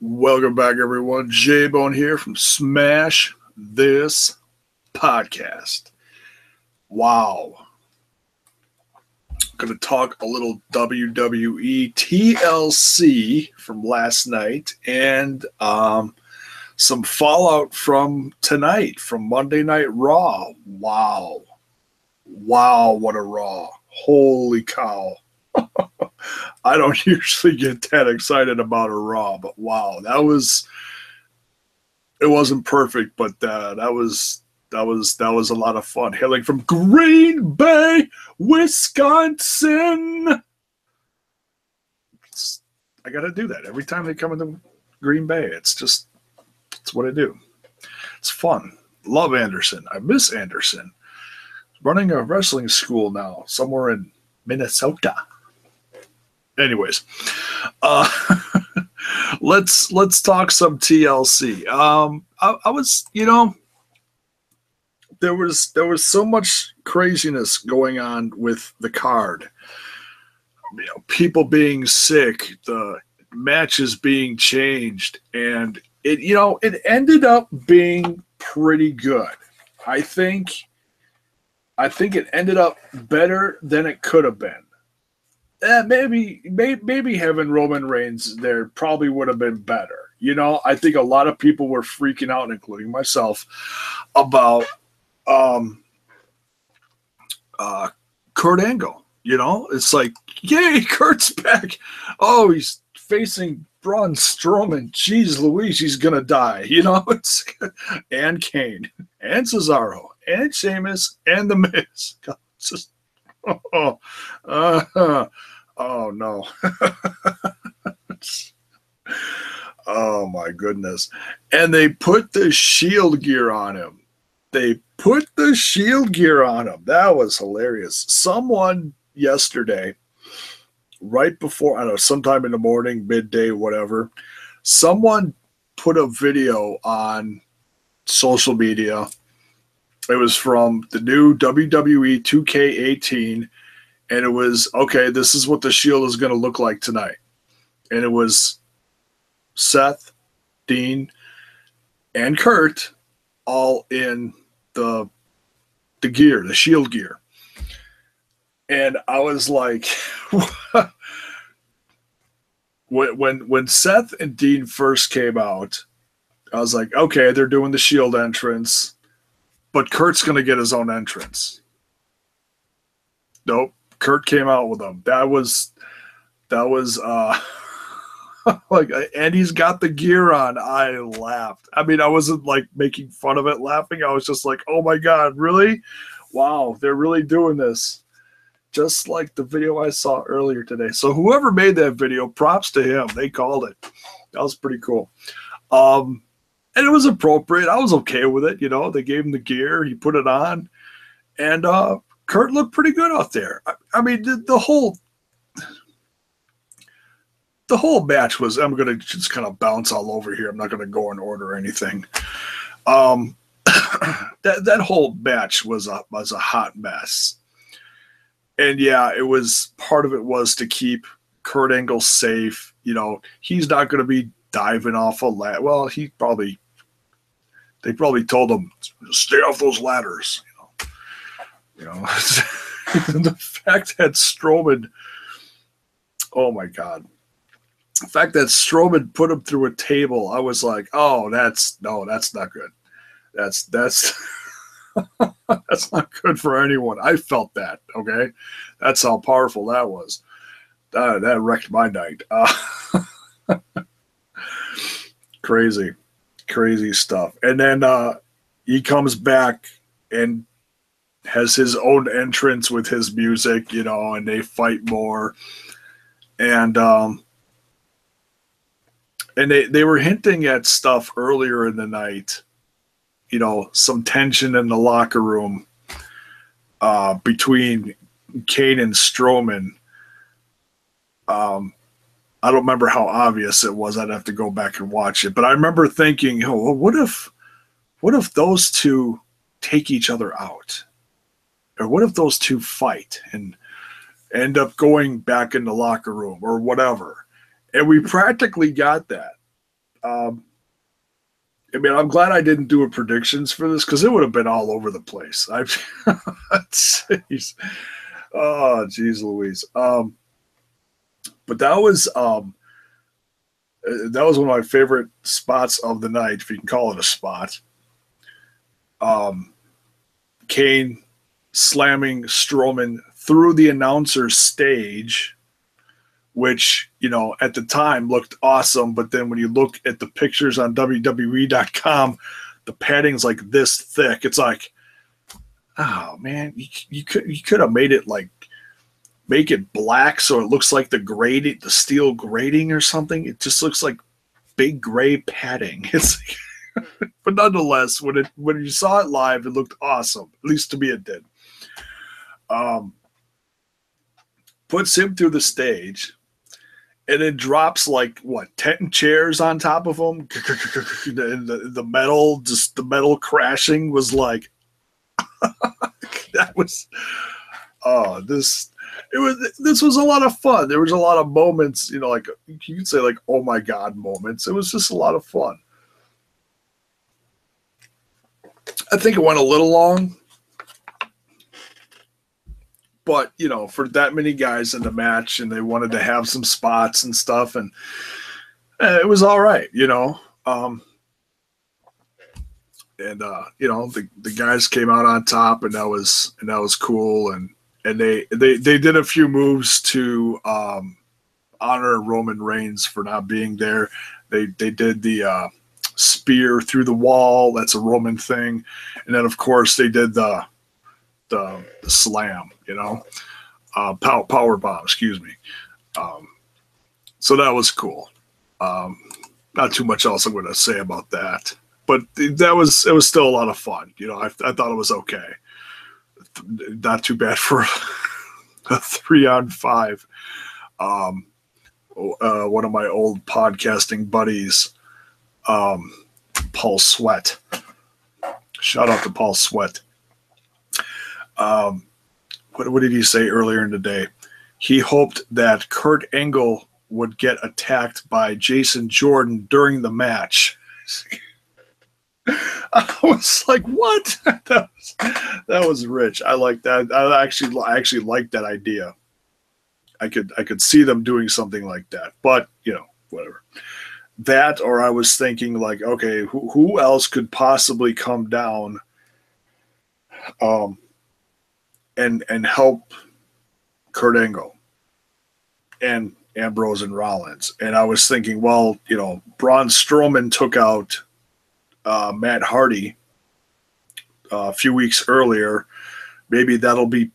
Welcome back, everyone. J-Bone here from Smash This Podcast. Wow. Going to talk a little WWE TLC from last night and some fallout from tonight, from Monday Night Raw. Wow. Wow, what a Raw. Holy cow. I don't usually get that excited about a Raw, but wow, it wasn't perfect, but that was a lot of fun. Hailing from Green Bay, Wisconsin. I got to do that every time they come into Green Bay. It's what I do. It's fun. Love Anderson. I miss Anderson. Running a wrestling school now, somewhere in Minnesota. Anyways, let's talk some TLC. I was, there was so much craziness going on with the card. People being sick, the matches being changed, and it ended up being pretty good. I think it ended up better than it could have been. Maybe having Roman Reigns there probably would have been better. I think a lot of people were freaking out, including myself, about Kurt Angle. It's like, yay, Kurt's back. Oh, he's facing Braun Strowman. Jeez Louise, he's gonna die. It's and Kane and Cesaro and Sheamus and The Miz. God, it's just oh no. Oh my goodness. And they put the Shield gear on him. That was hilarious. Someone yesterday, right before, I don't know, sometime in the morning, midday, whatever, someone put a video on social media. It was from the new WWE 2K18. And it was, okay, this is what the Shield is going to look like tonight. And it was Seth, Dean, and Kurt all in the gear, the Shield gear. And I was like, when Seth and Dean first came out, I was like, okay, they're doing the Shield entrance, but Kurt's going to get his own entrance. Nope. Kurt came out with them. That was like, and he's got the gear on. I laughed. I mean, I wasn't like making fun of it, laughing. I was just like, oh my God, really? Wow, they're really doing this. Just like the video I saw earlier today. So whoever made that video, props to him. They called it. That was pretty cool. And it was appropriate. I was okay with it. They gave him the gear. He put it on. And Kurt looked pretty good out there. I mean, the whole match was, I'm going to just kind of bounce all over here. I'm not going to go in order or anything. That whole match was a hot mess. And yeah, part of it was to keep Kurt Angle safe. He's not going to be diving off a ladder. Well, they probably told him, stay off those ladders. The fact that Strowman, oh my God, the fact that Strowman put him through a table, I was like, oh, that's not good. That's that's not good for anyone. I felt that. Okay, that's how powerful that was. That wrecked my night. Crazy stuff. And then he comes back and has his own entrance with his music, and they fight more. And they were hinting at stuff earlier in the night, some tension in the locker room between Kane and Strowman. I don't remember how obvious it was. I'd have to go back and watch it. But I remember thinking, oh, well, what if those two take each other out? Or what if those two fight and end up going back in the locker room or whatever? And we practically got that. I mean, I'm glad I didn't do a predictions for this because it would have been all over the place. Jeez. Oh, geez, Louise. But that was one of my favorite spots of the night, if you can call it a spot. Kane slamming Strowman through the announcer's stage, which, you know, at the time looked awesome. But then when you look at the pictures on WWE.com, the padding's like this thick. It's like, oh man, you could have made it like, make it black so it looks like the steel grating or something. It just looks like big gray padding. It's but nonetheless, when you saw it live, it looked awesome. At least to me, it did. Puts him through the stage, and it drops like 10 chairs on top of him. And the metal crashing was like that was this was a lot of fun. There was a lot of moments, you know, like you could say like, oh my God moments. It was just a lot of fun. I think it went a little long, but you know, for that many guys in the match, and they wanted to have some spots and stuff, and it was all right, you know. You know, the guys came out on top, and that was cool, and they did a few moves to honor Roman Reigns for not being there. They did the spear through the wall. That's a Roman thing. And then, of course, they did the slam, you know, power bomb, excuse me. So that was cool. Not too much else I'm going to say about that, but it was still a lot of fun. You know, I thought it was okay. Not too bad for a 3-on-5. One of my old podcasting buddies, Paul Sweat. Shout out to Paul Sweat. What did he say earlier in the day? He hoped that Kurt Angle would get attacked by Jason Jordan during the match. I was like, what? that was rich. I like that. I actually liked that idea. I could see them doing something like that, but you know, whatever. That, or I was thinking like, okay, who else could possibly come down and help Kurt Angle and Ambrose and Rollins. And I was thinking, well, you know, Braun Strowman took out Matt Hardy a few weeks earlier. Maybe that'll be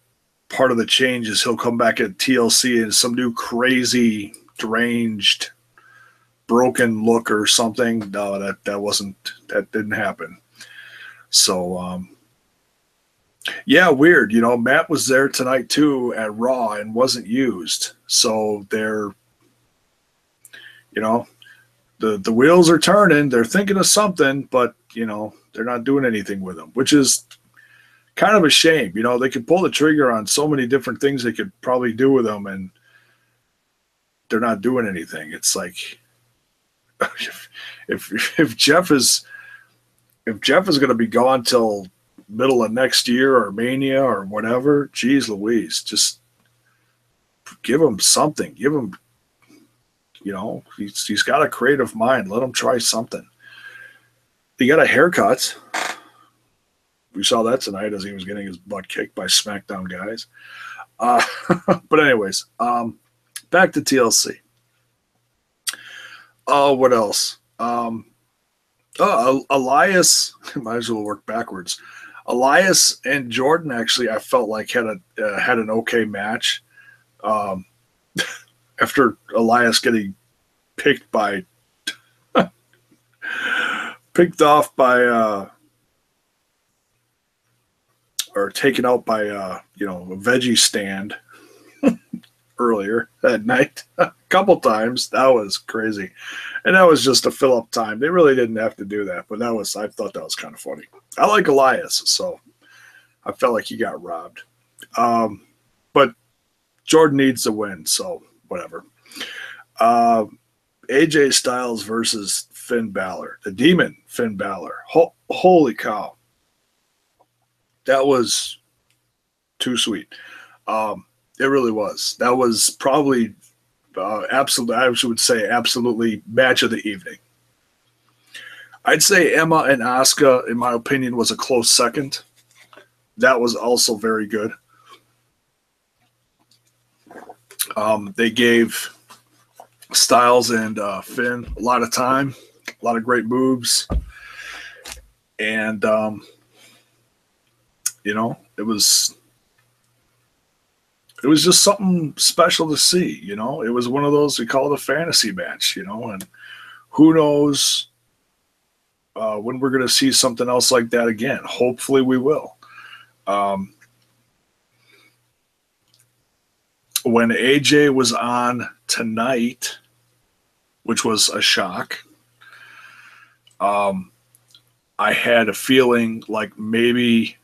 part of the changes. He'll come back at TLC in some new crazy, deranged, broken look or something. No, that didn't happen. So, yeah, weird. You know, Matt was there tonight too at Raw and wasn't used. So they're, you know, the wheels are turning. They're thinking of something, but you know, they're not doing anything with them, which is kind of a shame. You know, they could pull the trigger on so many different things they could probably do with them, and they're not doing anything. It's like if Jeff is going to be gone till middle of next year or Mania or whatever, geez Louise, just give him something. Give him, you know, he's got a creative mind. Let him try something. He got a haircut. We saw that tonight as he was getting his butt kicked by SmackDown guys. But anyways, back to TLC. What else? Elias, might as well work backwards. Elias and Jordan actually, I felt like had an okay match. After Elias getting picked off by or taken out by you know, a veggie stand earlier that night a couple times. That was crazy. And that was just to fill up time. They really didn't have to do that, but I thought that was kind of funny. I like Elias, so I felt like he got robbed. But Jordan needs to win, so whatever. AJ Styles versus Finn Balor, the Demon Finn Balor. Holy cow. That was too sweet. It really was. That was probably absolutely, I would say, absolutely match of the evening. I'd say Emma and Asuka, in my opinion, was a close second. That was also very good. They gave Styles and Finn a lot of time, a lot of great moves, and it was just something special to see. It was one of those, we call it a fantasy match, and who knows when we're going to see something else like that again. Hopefully we will. When AJ was on tonight, which was a shock, I had a feeling like maybe,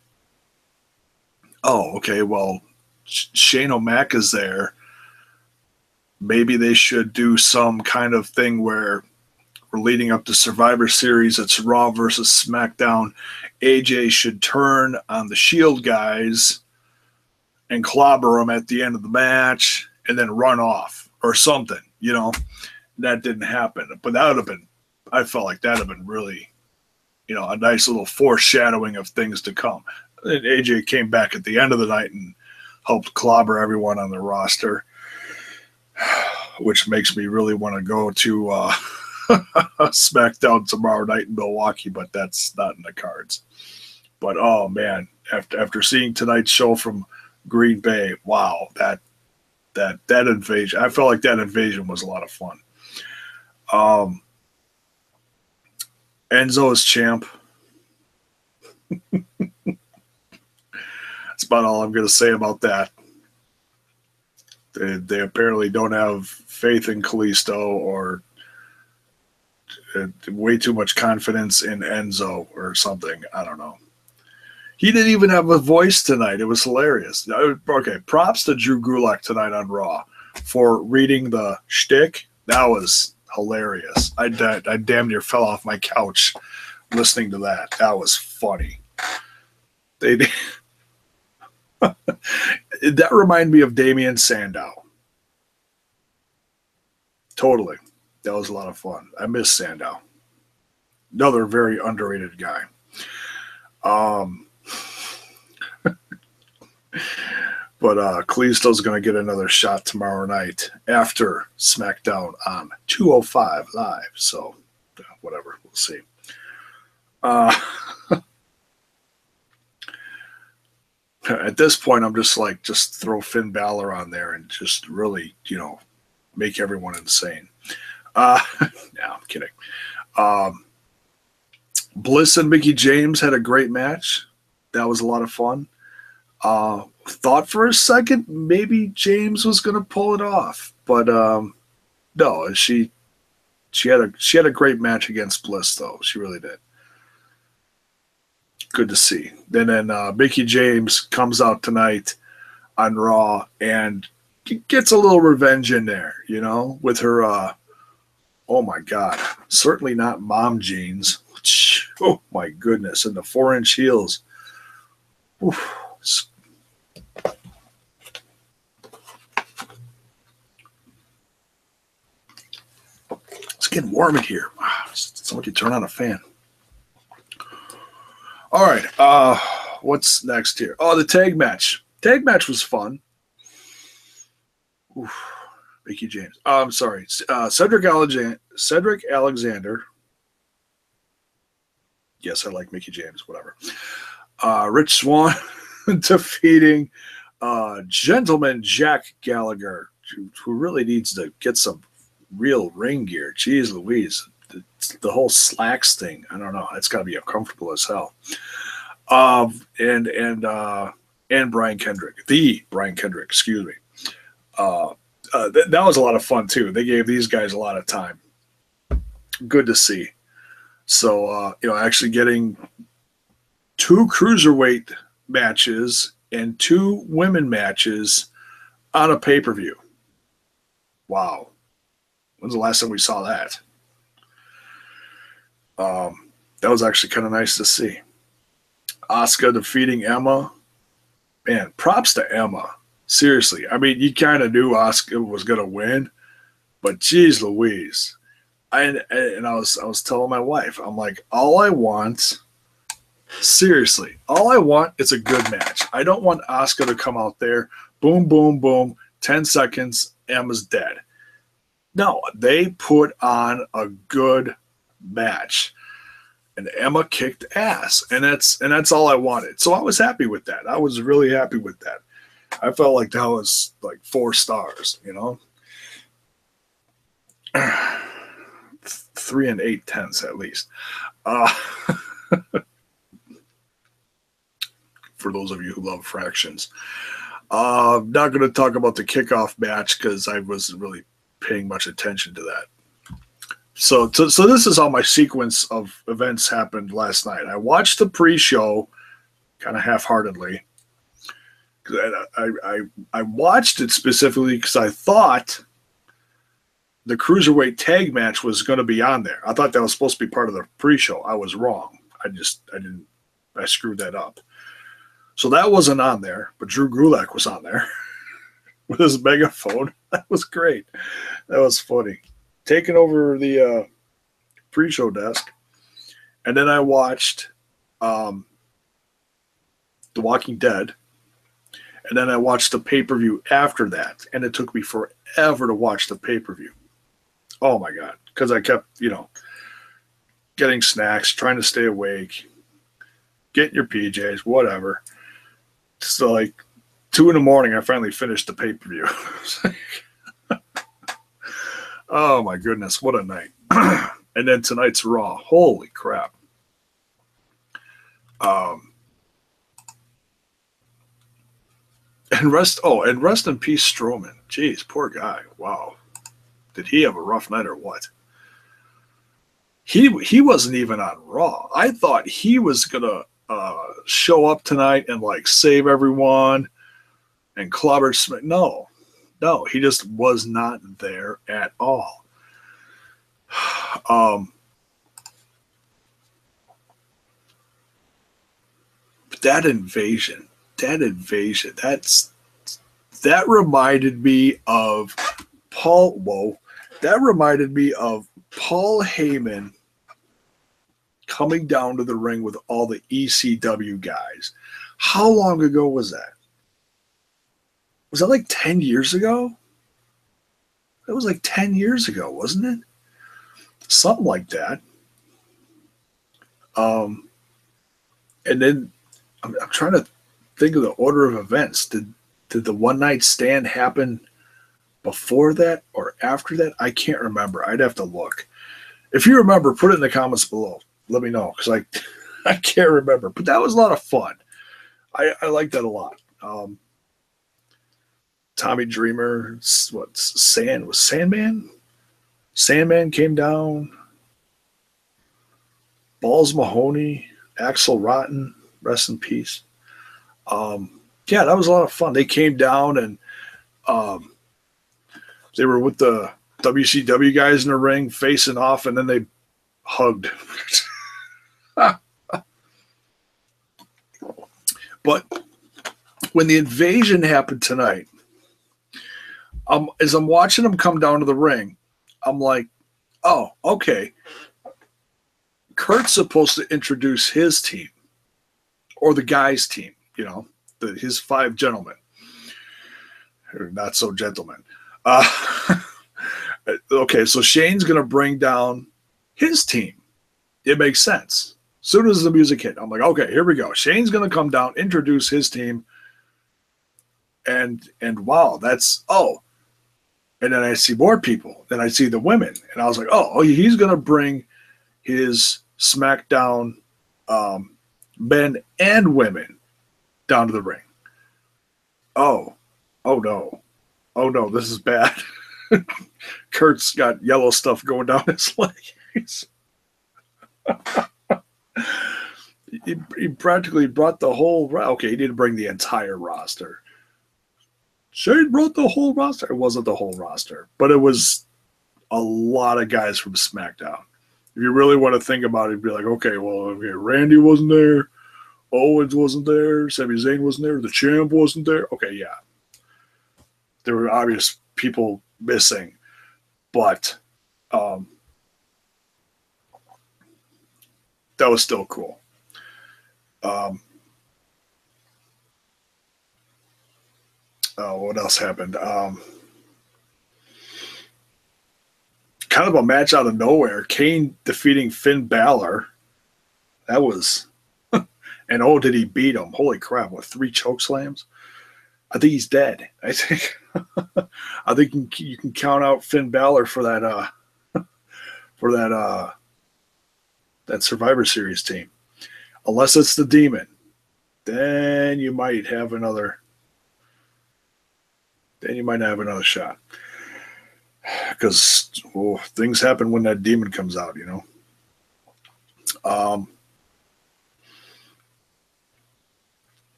oh, okay, well, Shane O'Mac is there. Maybe they should do some kind of thing where we're leading up to Survivor Series. It's Raw versus SmackDown. AJ should turn on the Shield guys and clobber them at the end of the match and then run off or something, That didn't happen. But that would have been, I felt like that would have been really, a nice little foreshadowing of things to come. And AJ came back at the end of the night and helped clobber everyone on the roster, which makes me really want to go to SmackDown tomorrow night in Milwaukee, but that's not in the cards. But, oh, man, after seeing tonight's show from Green Bay, wow, that invasion, I felt like that invasion was a lot of fun. Enzo is champ. That's about all I'm going to say about that. They apparently don't have faith in Kalisto or way too much confidence in Enzo or something. I don't know. He didn't even have a voice tonight. It was hilarious. Okay, props to Drew Gulak tonight on Raw for reading the shtick. That was hilarious. I damn near fell off my couch listening to that. That was funny. That reminded me of Damian Sandow. Totally. That was a lot of fun. I miss Sandow. Another very underrated guy. But Kalisto's going to get another shot tomorrow night after SmackDown on 205 Live. So, whatever. We'll see. At this point, I'm just throw Finn Balor on there and just really, make everyone insane. No, I'm kidding. Bliss and Mickie James had a great match. That was a lot of fun. Thought for a second maybe James was going to pull it off, but no, she had a great match against Bliss though. She really did. Good to see. Then Mickie James comes out tonight on Raw and gets a little revenge in there, with her. Oh my God, certainly not mom jeans. Oh my goodness, and the 4-inch heels. Oof. It's getting warm in here. Somebody turn on a fan. All right. What's next here? Oh, the tag match. Tag match was fun. Oof. Mickie James. I'm sorry. Cedric Alexander. Yes, I like Mickie James. Whatever. Rich Swann defeating Gentleman Jack Gallagher, who really needs to get some real ring gear. Jeez Louise. The whole slacks thing. I don't know. It's got to be uncomfortable as hell. And Brian Kendrick. The Brian Kendrick, excuse me. That was a lot of fun, too. They gave these guys a lot of time. Good to see. So, actually getting 2 cruiserweight matches and 2 women matches on a pay-per-view. Wow. When's the last time we saw that? That was actually kind of nice to see. Asuka defeating Emma. Man, props to Emma. Seriously. I mean, you kind of knew Asuka was going to win, but geez Louise. I was telling my wife, I'm like, all I want is a good match. I don't want Asuka to come out there, boom, boom, boom, 10 seconds, Emma's dead. No, they put on a good match. And Emma kicked ass. And that's all I wanted. So I was happy with that. I was really happy with that. I felt like that was like 4 stars, 3 8/10 at least. For those of you who love fractions. I'm not going to talk about the kickoff match because I wasn't really paying much attention to that. So this is how my sequence of events happened last night. I watched the pre-show kind of half-heartedly. I watched it specifically because I thought the Cruiserweight tag match was going to be on there. I thought that was supposed to be part of the pre-show. I was wrong. I screwed that up. So that wasn't on there, but Drew Gulak was on there with his megaphone. That was great. That was funny. Taking over the pre-show desk. And then I watched The Walking Dead. And then I watched the pay-per-view after that. And it took me forever to watch the pay-per-view. Oh, my God. Because I kept, getting snacks, trying to stay awake, getting your PJs, whatever. So, like, 2 in the morning, I finally finished the pay-per-view. Oh, my goodness. What a night. And then tonight's Raw. Holy crap. And rest in peace, Strowman. Jeez, poor guy. Wow. Did he have a rough night or what? He wasn't even on Raw. I thought he was going to show up tonight and, like, save everyone and clobber Smith. No, he just was not there at all. But that invasion, that reminded me of Paul Heyman coming down to the ring with all the ECW guys. How long ago was that? Was that like 10 years ago? That was like 10 years ago, wasn't it? Something like that. And then I'm trying to think of the order of events. Did the one night stand happen before that or after that? I can't remember. I'd have to look. If you remember, put it in the comments below. Let me know, because I can't remember. But that was a lot of fun. I liked that a lot. Tommy Dreamer, Sandman? Sandman came down. Balls Mahoney, Axel Rotten, rest in peace. Yeah, that was a lot of fun. They came down and they were with the WCW guys in the ring facing off, and then they hugged. But when the invasion happened tonight, as I'm watching them come down to the ring, I'm like, oh, okay. Kurt's supposed to introduce his team or the guys' team, his 5 gentlemen. Or not so gentlemen. Okay, so Shane's going to bring down his team. It makes sense. As soon as the music hit, I'm like, okay, here we go. Shane's going to come down, introduce his team. And wow, and then I see more people. Then I see the women. And I was like, oh, he's going to bring his SmackDown men and women down to the ring. Oh no, this is bad. Kurt's got yellow stuff going down his legs. He practically brought the whole. Okay, he didn't bring the entire roster. Shane brought the whole roster. It wasn't the whole roster, but it was a lot of guys from SmackDown. If you really want to think about it, you'd be like, okay, well, okay, Randy wasn't there, Owens wasn't there, Sami Zayn wasn't there, the champ wasn't there. Okay, yeah. There were obvious people missing, but that was still cool. What else happened? Kind of a match out of nowhere. Kane defeating Finn Balor. That was, and oh, did he beat him? Holy crap! What, 3 choke slams? I think he's dead. I think you can count out Finn Balor for that that Survivor Series team, unless it's the Demon. Then you might have another. Then you might have another shot. Because things happen when that Demon comes out, you know.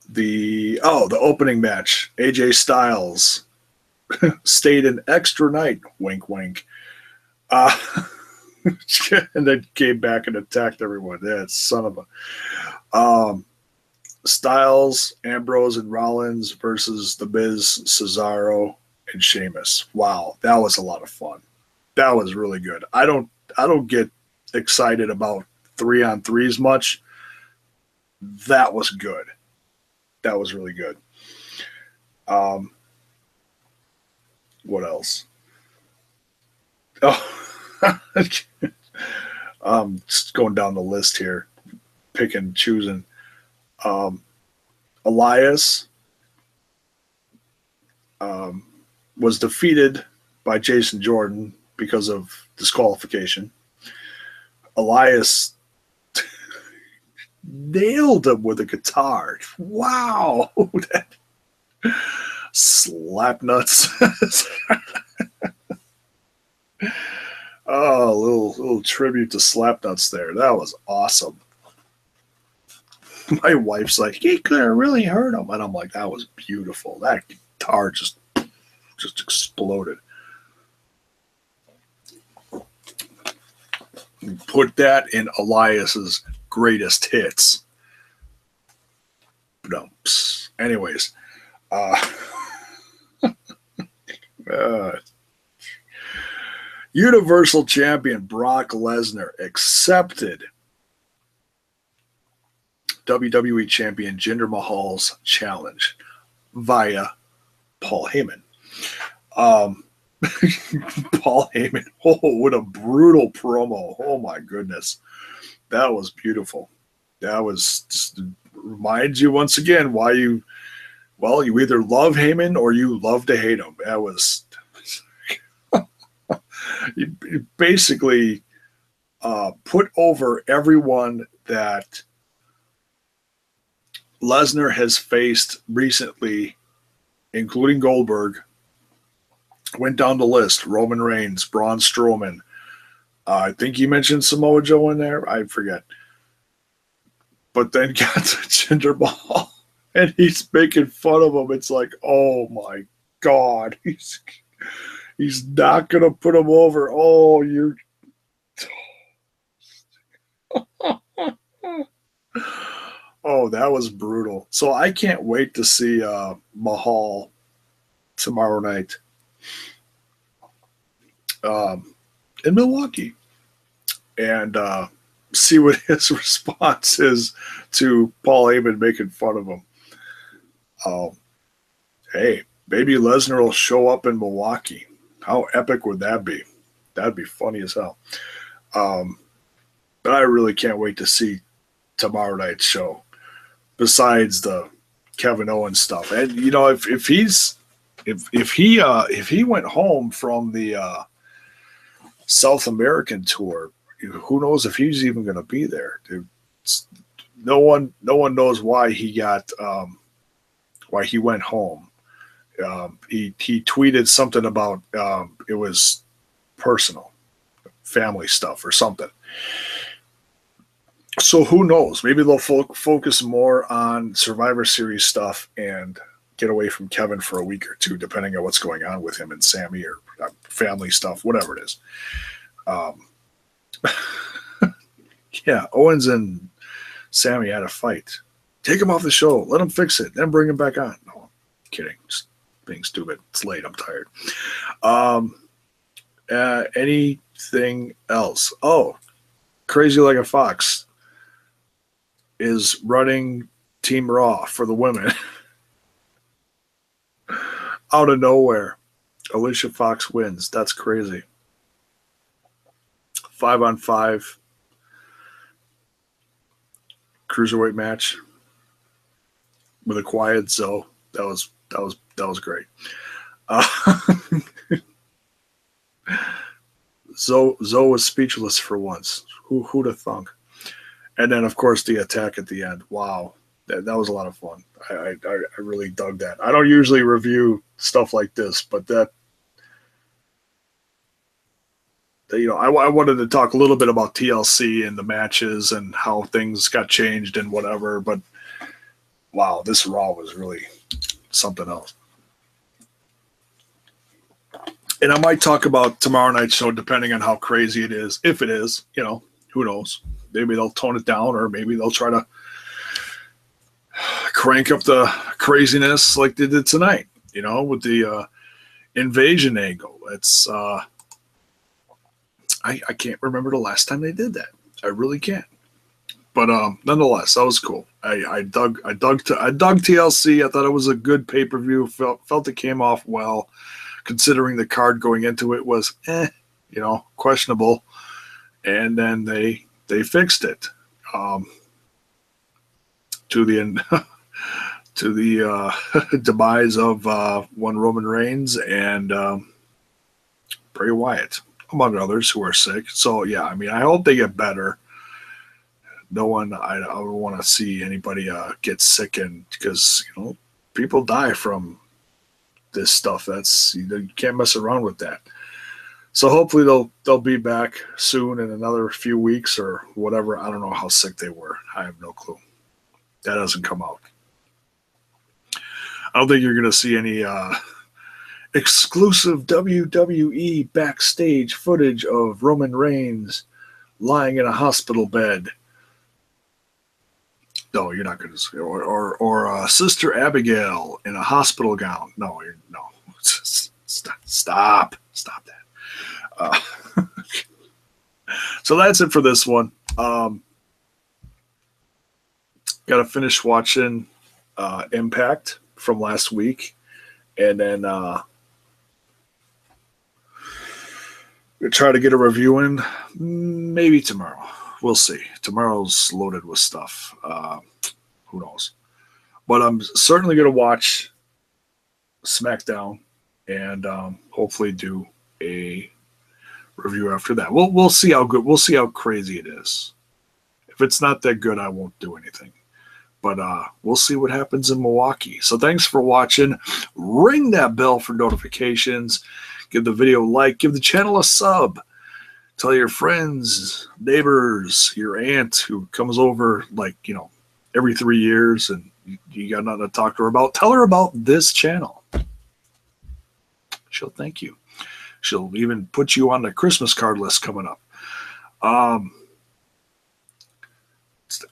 The opening match, AJ Styles stayed an extra night, wink wink, and then came back and attacked everyone. Yeah, son of a Styles, Ambrose, and Rollins versus The Miz, Cesaro, and Sheamus. Wow, that was a lot of fun. That was really good. I don't get excited about 3-on-3s much. That was good. That was really good. What else? Oh, just going down the list here, picking, choosing. Elias was defeated by Jason Jordan because of disqualification. Elias nailed him with a guitar. Wow. Slap nuts. Oh, a little tribute to Slapnuts there. That was awesome. My wife's like, he could have really hurt him. And I'm like, that was beautiful. That guitar just exploded. Put that in Elias's greatest hits. Anyways. Universal Champion Brock Lesnar accepted WWE Champion Jinder Mahal's challenge via Paul Heyman. Paul Heyman, what a brutal promo. Oh my goodness. That was beautiful. That was just reminds you once again why you either love Heyman or you love to hate him. That was you basically put over everyone that Lesnar has faced recently, including Goldberg. Went down the list. Roman Reigns, Braun Strowman. I think you mentioned Samoa Joe in there. I forget. But then got to Jinder Mahal, and he's making fun of him. It's like, oh my God. He's not going to put him over. Oh, you're... Oh, that was brutal. So I can't wait to see Mahal tomorrow night in Milwaukee and see what his response is to Paul Heyman making fun of him. Hey, maybe Lesnar will show up in Milwaukee. How epic would that be? That'd be funny as hell. But I really can't wait to see tomorrow night's show. Besides the Kevin Owens stuff, and you know, if he went home from the South American tour, who knows if he's even going to be there? Dude, no one knows why he got why he went home. He tweeted something about it was personal, family stuff or something. So who knows? Maybe they'll focus more on Survivor Series stuff and get away from Kevin for a week or two, depending on what's going on with him and Sammy or family stuff, whatever it is. Yeah, Owens and Sammy had a fight. Take him off the show. Let him fix it. Then bring him back on. No, I'm kidding. Just being stupid. It's late. I'm tired. Anything else? Oh, Crazy Like a Fox is running Team Raw for the women. Out of nowhere, Alicia Fox wins. That's crazy. 5-on-5 cruiserweight match with a quiet Zoe. That was great. Zoe was speechless for once. Who'd have thunk? And then, of course, the attack at the end. Wow, that was a lot of fun. I really dug that. I don't usually review stuff like this, but that I wanted to talk a little bit about TLC and the matches and how things got changed and whatever. But wow, this Raw was really something else. And I might talk about tomorrow night's show depending on how crazy it is. If it is, who knows? Maybe they'll tone it down, or maybe they'll try to crank up the craziness like they did tonight, with the invasion angle. It's I can't remember the last time they did that. I really can't. But nonetheless, that was cool. I dug TLC. I thought it was a good pay-per-view. Felt it came off well, considering the card going into it was questionable. And then they fixed it to the to the demise of one Roman Reigns and Bray Wyatt, among others who are sick. So yeah, I hope they get better. No one, I don't want to see anybody get sick, and because people die from this stuff. That's, you can't mess around with that. So hopefully they'll be back soon in another few weeks or whatever. I don't know how sick they were. I have no clue. That doesn't come out. I don't think you're going to see any exclusive WWE backstage footage of Roman Reigns lying in a hospital bed. No, you're not going to see. Or Sister Abigail in a hospital gown. No. Stop that. So that's it for this one. Got to finish watching Impact from last week, and then we'll try to get a review in maybe tomorrow. We'll see. Tomorrow's loaded with stuff. Who knows? But I'm certainly going to watch SmackDown and hopefully do a review after that. We'll see how good. We'll see how crazy it is. If it's not that good, I won't do anything. But we'll see what happens in Milwaukee. So thanks for watching. Ring that bell for notifications. Give the video a like. Give the channel a sub. Tell your friends, neighbors, your aunt who comes over every 3 years and you got nothing to talk to her about. Tell her about this channel. She'll thank you. She'll even put you on the Christmas card list coming up.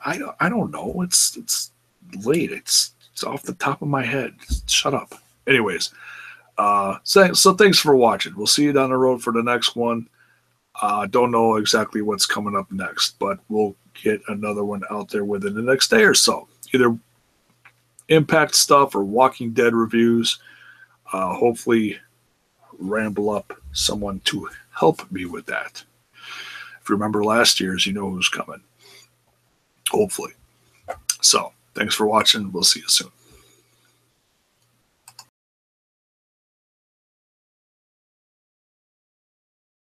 I don't know. It's late. It's off the top of my head. Shut up. Anyways, so thanks for watching. We'll see you down the road for the next one. Don't know exactly what's coming up next, but we'll get another one out there within the next day or so. Either Impact stuff or Walking Dead reviews. Hopefully ramble up someone to help me with that. If you remember last year's, you know who's coming. Hopefully. So, thanks for watching. We'll see you soon.